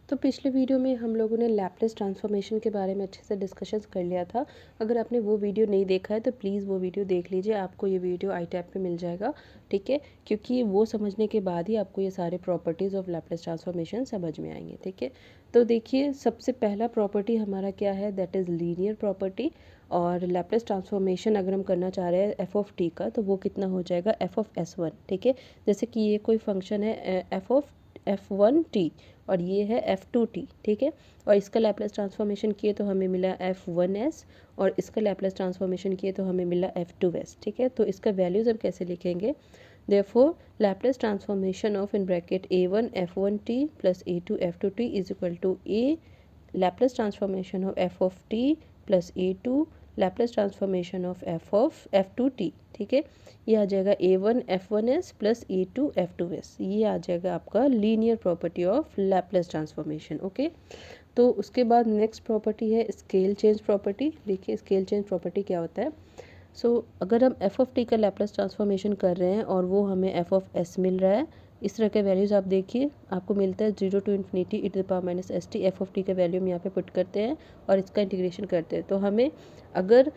तो पिछले वीडियो में हम लोगों ने लैपलेस ट्रांसफॉर्मेशन के बारे में अच्छे से डिस्कशंस कर लिया था। अगर आपने वो वीडियो नहीं देखा है तो प्लीज़ वो वीडियो देख लीजिए, आपको ये वीडियो आई टैब पे मिल जाएगा, ठीक है। क्योंकि वो समझने के बाद ही आपको ये सारे प्रॉपर्टीज़ ऑफ लैपलेस ट्रांसफॉर्मेशन समझ में आएंगे, ठीक है। तो देखिए, सबसे पहला प्रॉपर्टी हमारा क्या है, दैट इज़ लीनियर प्रॉपर्टी। और लैपलेस ट्रांसफॉर्मेशन अगर हम करना चाह रहे हैं एफ ऑफ टी का, तो वो कितना हो जाएगा, एफ ऑफ एस वन, ठीक है। जैसे कि ये कोई फंक्शन है F of F one T और ये है एफ टू टी, ठीक है। और इसका लैपलेस ट्रांसफॉर्मेशन किए तो हमें मिला एफ वन एस, और इसका लैपलेस ट्रांसफॉर्मेशन किए तो हमें मिला एफ टू एस, ठीक है। तो इसका वैल्यूज़ हम कैसे लिखेंगे, therefore Laplace transformation of in bracket a one f one t plus a two f two t is equal to a Laplace transformation of f of t plus a two Laplace transformation of f two t, ठीक है। ये आ जाएगा a one f one s plus a two f two s, ये आ जाएगा आपका linear property of Laplace transformation, okay. तो उसके बाद नेक्स्ट प्रॉपर्टी है स्केल चेंज प्रॉपर्टी। देखिए, स्केल चेंज प्रॉपर्टी क्या होता है। अगर हम एफ ऑफ टी का लैपलेस ट्रांसफॉर्मेशन कर रहे हैं और वो हमें एफ ऑफ एस मिल रहा है, इस तरह के वैल्यूज़ आप देखिए, आपको मिलता है 0 to infinity E to the power minus S T, F of T का वैल्यू हम यहाँ पे पुट करते हैं और इसका इंटीग्रेशन करते हैं। तो हमें अगर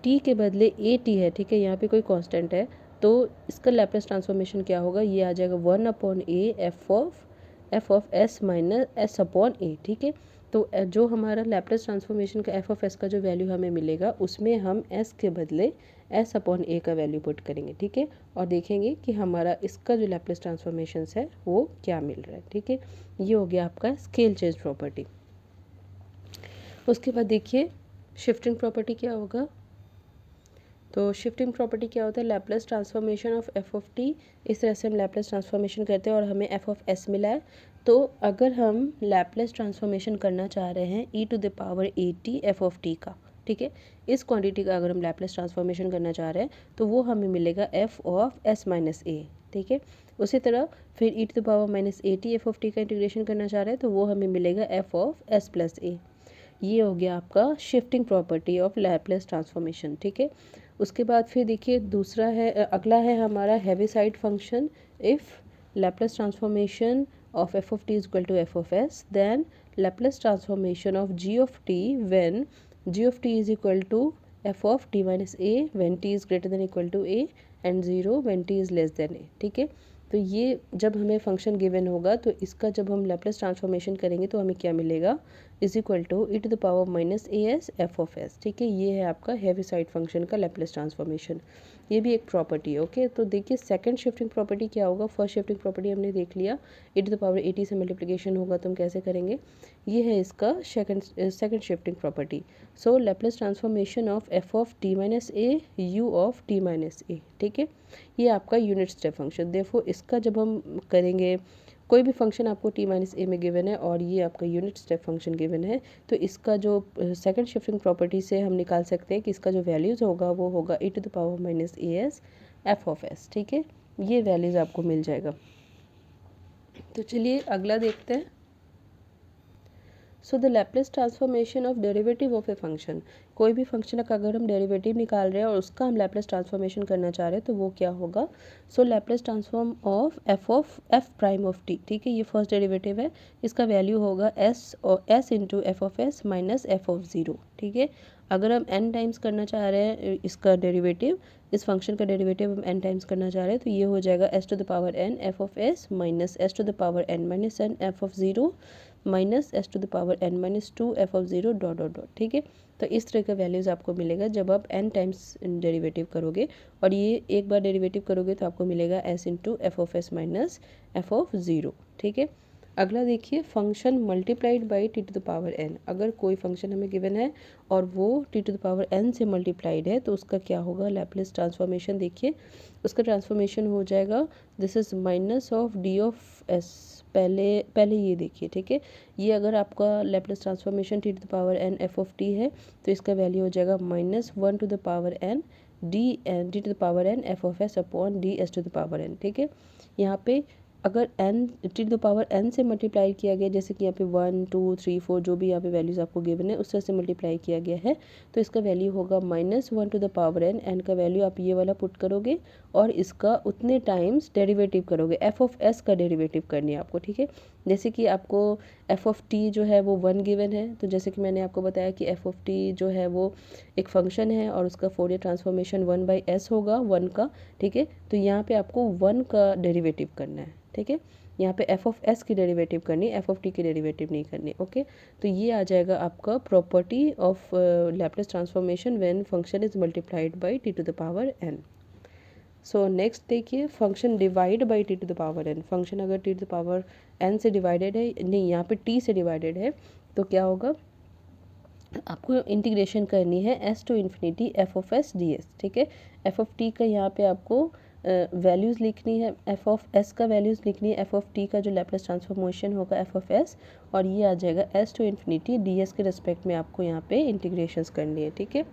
टी के बदले ए टी है, ठीक है, यहाँ पे कोई कांस्टेंट है, तो इसका लैपलेस ट्रांसफॉर्मेशन क्या होगा, ये आ जाएगा 1 upon a f of S minus s upon a, ठीक है। तो जो हमारा लैपलेस ट्रांसफॉर्मेशन का एफ ऑफ एस का जो वैल्यू हमें मिलेगा, उसमें हम एस के बदले एस अपॉन ए का वैल्यू पुट करेंगे, ठीक है। और देखेंगे कि हमारा इसका जो लैपलेस ट्रांसफॉर्मेशन है वो क्या मिल रहा है, ठीक है। ये हो गया आपका स्केल चेंज प्रॉपर्टी। उसके बाद देखिए शिफ्टिंग प्रॉपर्टी क्या होगा। तो शिफ्टिंग प्रॉपर्टी क्या होता है, Laplace transformation of f of T. इस तरह से हम लैपलेस ट्रांसफॉर्मेशन करते हैं और हमें एफ ऑफ एस मिला है। तो अगर हम लैपलेस ट्रांसफॉर्मेशन करना चाह रहे हैं e to the power a t F of T का, ठीक है, इस क्वांटिटी का अगर हम लैपलेस ट्रांसफॉर्मेशन करना चाह रहे हैं तो वो हमें मिलेगा f of S minus a, ठीक है। उसी तरह फिर e to the power minus a t F of T का इंटीग्रेशन करना चाह रहे हैं तो वो हमें मिलेगा f of s plus a. ये हो गया आपका shifting property of Laplace transformation, ठीक है। उसके बाद फिर देखिए दूसरा है, अगला है हमारा Heaviside function. If Laplace transformation of f of t is equal to F of s, then Laplace transformation of g of t when g of t is equal to F of t minus a when t is greater than equal to a and zero when t is less than a, ठीक है। तो ये जब हमें function given होगा तो इसका जब हम लैपलेस ट्रांसफॉर्मेशन करेंगे तो हमें क्या मिलेगा, is equal to E to the power minus A S F of S, ठीक है। ये है आपका हेविसाइड फंक्शन का लैपलेस ट्रांसफॉर्मेशन, ये भी एक प्रॉपर्टी है, ओके। तो देखिए सेकंड शिफ्टिंग प्रॉपर्टी क्या होगा। फर्स्ट शिफ्टिंग प्रॉपर्टी हमने देख लिया, e to the power a t से मल्टीप्लिकेशन होगा तो हम कैसे करेंगे, ये है इसका second shifting property. So Laplace transformation of f of t minus a u of t minus a, ठीक है। ये आपका यूनिट स्टेप फंक्शन, देखो इसका जब हम करेंगे, कोई भी फंक्शन आपको टी माइनस ए में गिवन है और ये आपका यूनिट स्टेप फंक्शन गिवन है, तो इसका जो सेकंड शिफ्टिंग प्रॉपर्टी से हम निकाल सकते हैं कि इसका जो वैल्यूज़ होगा वो होगा e to the power minus A S F of S, ठीक है। ये वैल्यूज़ आपको मिल जाएगा। तो चलिए अगला देखते हैं। So the Laplace transformation of derivative of a function. कोई भी फंक्शन का अगर हम डेरिवेटिव निकाल रहे हैं और उसका हम लैपलेस ट्रांसफॉर्मेशन करना चाह रहे हैं तो वो क्या होगा। So Laplace transform of f prime of t, ठीक है, ये फर्स्ट डेरिवेटिव है, इसका वैल्यू होगा एस और S into F of S minus F of zero, ठीक है। अगर हम एन टाइम्स करना चाह रहे हैं इसका डेरिवेटिव, इस फंक्शन का डेरिवेटिव हम एन टाइम्स करना चाह रहे हैं तो ये हो जाएगा S to the power N F of S minus S to the power N minus N F of zero minus S to the power N minus two F of zero dot dot dot, ठीक है। तो इस तरह का values आपको मिलेगा जब आप एन टाइम्स डेरिवेटिव करोगे, और ये एक बार डेरिवेटिव करोगे तो आपको मिलेगा S into F of S minus F of zero, ठीक है। अगला देखिए function multiplied by T to the power N. अगर कोई फंक्शन हमें गिवन है और वो T to the power N से मल्टीप्लाइड है तो उसका क्या होगा लैपलेस ट्रांसफॉर्मेशन। देखिए उसका ट्रांसफॉर्मेशन हो जाएगा, this is minus of D of S. पहले पहले ये देखिए, ठीक है, ये अगर आपका Laplace transformation T to the power N F of T है तो इसका वैल्यू हो जाएगा minus one to the power N D to the power N F of S upon D S to the power N, ठीक है। यहाँ पे अगर n T to the power n से मल्टीप्लाई किया गया, जैसे कि यहाँ पे 1 2 3 4 जो भी यहाँ पे वैल्यूज़ आपको गिवन है उस तरह से मल्टीप्लाई किया गया है, तो इसका वैल्यू होगा -1 to the power n। n का वैल्यू आप ये वाला पुट करोगे और इसका उतने टाइम्स डेरिवेटिव करोगे। एफ ऑफ एस का डेरिवेटिव करनी है आपको, ठीक है। जैसे कि आपको एफ ऑफ टी जो है वो 1 गिवन है, तो जैसे कि मैंने आपको बताया कि एफ ऑफ टी जो है वो एक फंक्शन है और उसका फोरियर ट्रांसफॉर्मेशन 1/s होगा 1 का, ठीक है। तो यहाँ पे आपको 1 का डेरिवेटिव करना है, ठीक है। यहाँ पे एफ ऑफ एस की डेरिवेटिव करनी है, एफ ऑफ टी की डेरिवेटिव नहीं करनी, ओके। तो ये आ जाएगा आपका property of Laplace transformation when function is multiplied by t to the power n। So next देखिए, function divide by T to the power n। Function अगर t to the power n से divided है, नहीं यहाँ पे t से divided है, तो क्या होगा, आपको इंटीग्रेशन करनी है s to infinity F of S D S, ठीक है। एफ ऑफ टी का यहाँ पे आपको वैल्यूज़ लिखनी है, एफ ऑफ एस का वैल्यूज़ लिखनी है, एफ ऑफ टी का जो लैप्लेस ट्रांसफॉर्मेशन होगा एफ ऑफ एस, और ये आ जाएगा S to infinity D S के रिस्पेक्ट में आपको यहाँ पे इंटीग्रेशंस करनी है, ठीक है।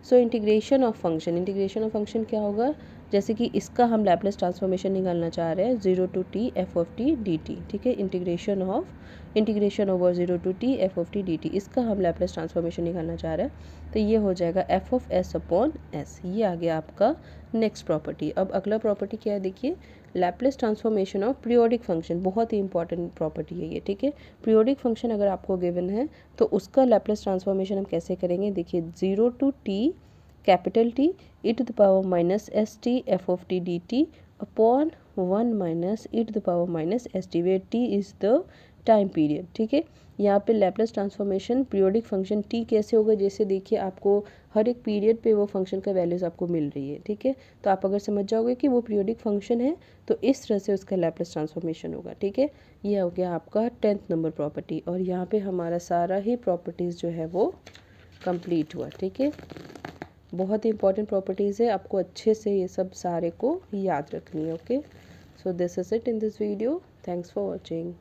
So integration of function, integration of function क्या होगा, जैसे कि इसका हम लैप्लेस ट्रांसफॉर्मेशन निकालना चाह रहे हैं 0 to T F of T D T, ठीक है। Integration over 0 to T F of T D T, इसका हम लैप्लेस ट्रांसफॉर्मेशन निकालना चाह रहे हैं, तो ये हो जाएगा F of S upon S. ये आ गया आपका नेक्स्ट प्रॉपर्टी। अब अगला प्रॉपर्टी क्या है, देखिए, Laplace transformation of periodic function, बहुत ही इंपॉर्टेंट प्रॉपर्टी है ये, ठीक है। पीरियोडिक फंक्शन अगर आपको गिवन है तो उसका लैप्लेस ट्रांसफॉर्मेशन हम कैसे करेंगे, देखिए 0 to T capital T E to the power minus S T F of T D T upon 1 minus E to the power minus S T, where T is the time period, ठीक है। यहाँ पे Laplace transformation periodic function T कैसे होगा, जैसे देखिए आपको हर एक पीरियड पे वो फंक्शन का वैल्यूज़ आपको मिल रही है, ठीक है। तो आप अगर समझ जाओगे कि वो पीरियोडिक फंक्शन है तो इस तरह से उसका लैप्लेस ट्रांसफॉर्मेशन होगा, ठीक है। ये हो गया आपका 10th नंबर प्रॉपर्टी, और यहाँ पे हमारा सारा ही प्रॉपर्टीज़ जो है वो कंप्लीट हुआ, ठीक है। बहुत ही इंपॉर्टेंट प्रॉपर्टीज़ है, आपको अच्छे से ये सब सारे को याद रखनी है, okay. So this is it in this video, thanks for watching.